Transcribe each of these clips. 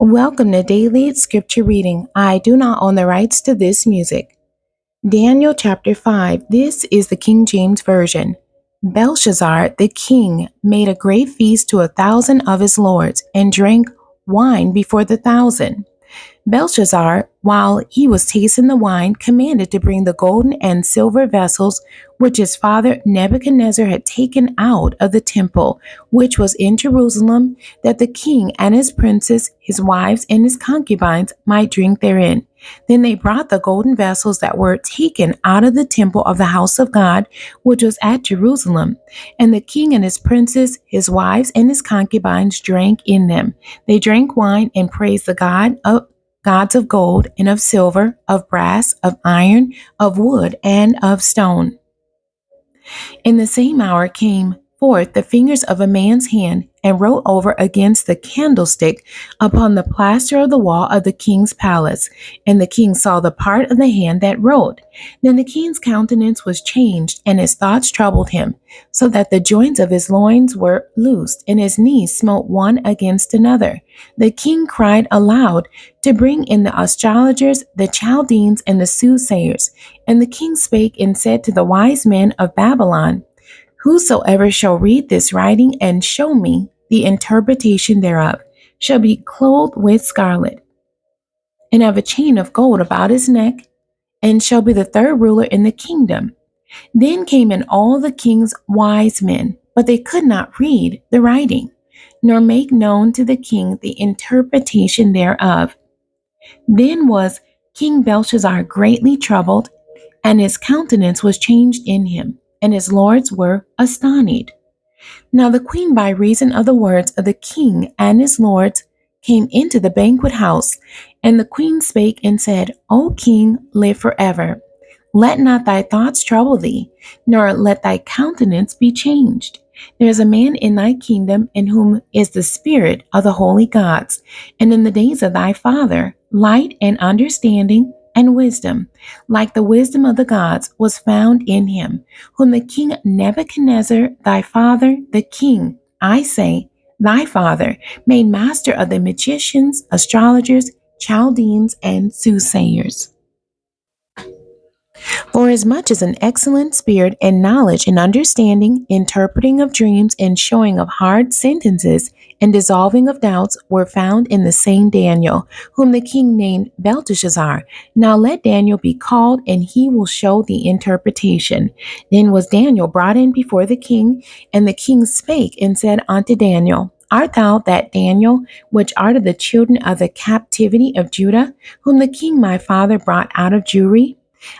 Welcome to Daily Scripture Reading. I do not own the rights to this music. Daniel chapter 5. This is the King James Version. Belshazzar the king made a great feast to 1,000 of his lords and drank wine before the 1,000. Belshazzar, while he was tasting the wine, commanded to bring the golden and silver vessels which his father Nebuchadnezzar had taken out of the temple, which was in Jerusalem, that the king and his princes, his wives, and his concubines might drink therein. Then they brought the golden vessels that were taken out of the temple of the house of God, which was at Jerusalem. And the king and his princes, his wives, and his concubines drank in them. They drank wine and praised the gods of gold and of silver, of brass, of iron, of wood, and of stone. In the same hour came forth the fingers of a man's hand and wrote over against the candlestick upon the plaster of the wall of the king's palace. And the king saw the part of the hand that wrote. Then the king's countenance was changed, and his thoughts troubled him, so that the joints of his loins were loosed, and his knees smote one against another. The king cried aloud to bring in the astrologers, the Chaldeans, and the soothsayers. And the king spake and said to the wise men of Babylon, Whosoever shall read this writing and show me the interpretation thereof shall be clothed with scarlet, and have a chain of gold about his neck, and shall be the third ruler in the kingdom. Then came in all the king's wise men, but they could not read the writing, nor make known to the king the interpretation thereof. Then was King Belshazzar greatly troubled, and his countenance was changed in him, and his lords were astonished. Now the queen, by reason of the words of the king and his lords, came into the banquet house. And the queen spake and said, O king, live forever. Let not thy thoughts trouble thee, nor let thy countenance be changed. There is a man in thy kingdom in whom is the spirit of the holy gods, and in the days of thy father, light and understanding and wisdom, like the wisdom of the gods, was found in him, whom the king Nebuchadnezzar, thy father, the king, I say, thy father, made master of the magicians, astrologers, Chaldeans, and soothsayers. For as much as an excellent spirit and knowledge and understanding, interpreting of dreams and showing of hard sentences and dissolving of doubts were found in the same Daniel, whom the king named Belteshazzar. Now let Daniel be called, and he will show the interpretation. Then was Daniel brought in before the king, and the king spake and said unto Daniel, Art thou that Daniel, which art of the children of the captivity of Judah, whom the king my father brought out of Jewry?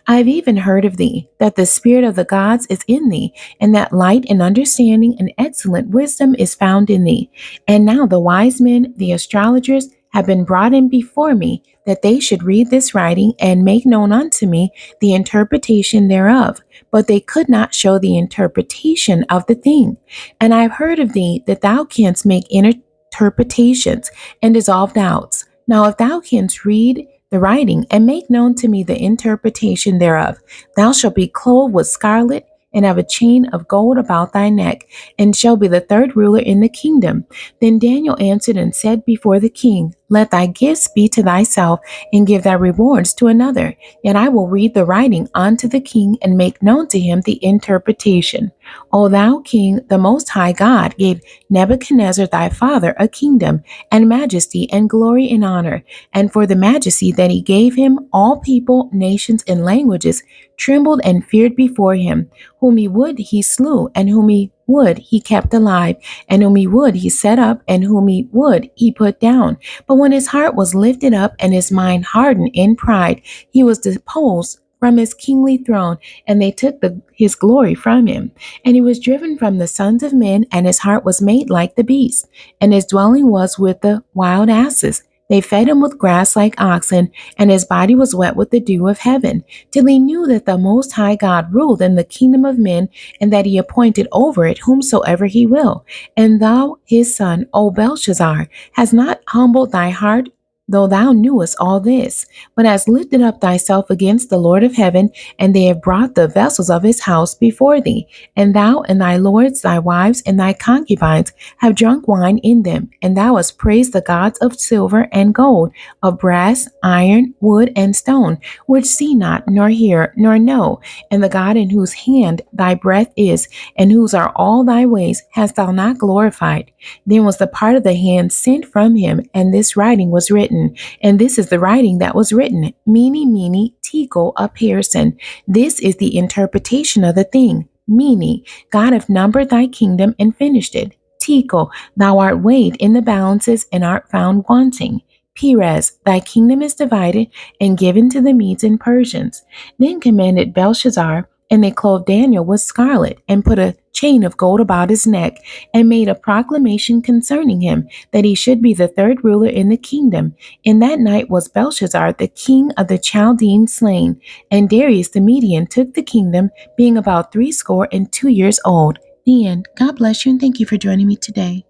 I have even heard of thee, that the spirit of the gods is in thee, and that light and understanding and excellent wisdom is found in thee. And now the wise men, the astrologers, have been brought in before me, that they should read this writing and make known unto me the interpretation thereof. But they could not show the interpretation of the thing. And I have heard of thee that thou canst make interpretations and dissolve doubts. Now if thou canst read the writing, and make known to me the interpretation thereof. Thou shalt be clothed with scarlet, and have a chain of gold about thy neck, and shall be the third ruler in the kingdom. Then Daniel answered and said before the king, Let thy gifts be to thyself, and give thy rewards to another. Yet I will read the writing unto the king, and make known to him the interpretation. O thou king, the most high God gave Nebuchadnezzar thy father a kingdom, and majesty, and glory, and honor. And for the majesty that he gave him, all people, nations, and languages trembled and feared before him. Whom he would he slew, and whom he would he kept alive, and whom he would he set up, and whom he would he put down. But when his heart was lifted up, and his mind hardened in pride, he was deposed from his kingly throne, and they took his glory from him. And he was driven from the sons of men, and his heart was made like the beast, and his dwelling was with the wild asses. They fed him with grass like oxen, and his body was wet with the dew of heaven, till he knew that the Most High God ruled in the kingdom of men, and that he appointed over it whomsoever he will. And thou, his son, O Belshazzar, hast not humbled thy heart though thou knewest all this, but hast lifted up thyself against the Lord of heaven, and they have brought the vessels of his house before thee, and thou and thy lords, thy wives, and thy concubines have drunk wine in them, and thou hast praised the gods of silver and gold, of brass, iron, wood, and stone, which see not, nor hear, nor know, and the God in whose hand thy breath is, and whose are all thy ways, hast thou not glorified. Then was the part of the hand sent from him, and this writing was written. And this is the writing that was written, Mene, Tekel, Upharsin. This is the interpretation of the thing. Mene, God hath numbered thy kingdom and finished it. Tekel, thou art weighed in the balances and art found wanting. Peres, thy kingdom is divided and given to the Medes and Persians. Then commanded Belshazzar, and they clothed Daniel with scarlet, and put a chain of gold about his neck, and made a proclamation concerning him, that he should be the third ruler in the kingdom. In that night was Belshazzar, the king of the Chaldeans, slain, and Darius the Median took the kingdom, being about 62 years old. The end. God bless you, and thank you for joining me today.